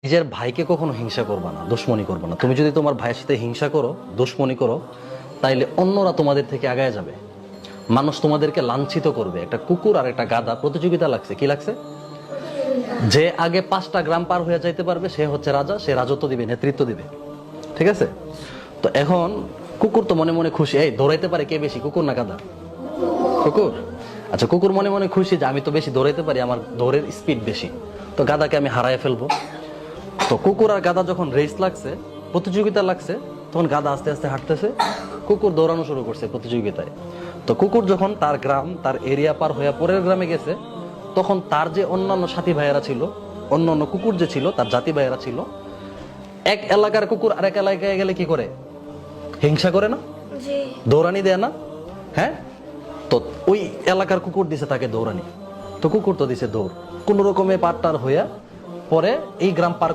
নিজের ভাইকে কখনো হিংসা করবা না, দুশমনি করবা না। তুমি যদি তোমার ভাইয়ের সাথে হিংসা করো, দুশমনি করো, তাইলে অন্যরা তোমাদের থেকে আগায় যাবে। মানুষ তোমাদেরকে লাঞ্ছিত করবে। একটা কুকুর আর একটা গাধা প্রতিযোগিতা লাগছে, কি লাগছে? যে আগে 5টা গ্রাম পার হয়ে যাইতে পারবে সে হচ্ছে রাজা, সে রাজত্ব দিবে, নেতৃত্ব দিবে। ঠিক আছে? তো এখন কুকুর তো মনে মনে খুশি, এই দৌড়াইতে পারে কে বেশি, কুকুর না গাধা? কুকুর। আচ্ছা, কুকুর মনে মনে খুশি যে আমি তো বেশি দৌড়াইতে পারি, আমার দৌড়ের স্পিড বেশি, তো গাধাকে আমি হারায় ফেলবো। তো কুকুর আর গাধা যখন রেস লাগছে, প্রতিযোগিতা লাগছে, তখন গাধা আস্তে আস্তে হাঁটতেছে, কুকুর দৌড়ানো শুরু করছে প্রতিযোগিতায়। তো কুকুর যখন তার গ্রাম, তার এরিয়া পার হয়ে পরের গ্রামে গেছে, তখন তার যে অন্যান্য সাথী ভাইয়েরা ছিল, অন্যান্য কুকুর যে ছিল, তার জাতি ভাইয়েরা ছিল, এক এলাকার কুকুর আরেক এলাকায় গেলে কি করে? হিংসা করে না? দৌড়ানি দেয় না? হ্যাঁ। তো ওই এলাকার কুকুর দিছে তাকে দৌড়ানি, তো কুকুর তো দিছে দৌড়, কোন রকমে পার টার হইয়া পরে এই গ্রাম পার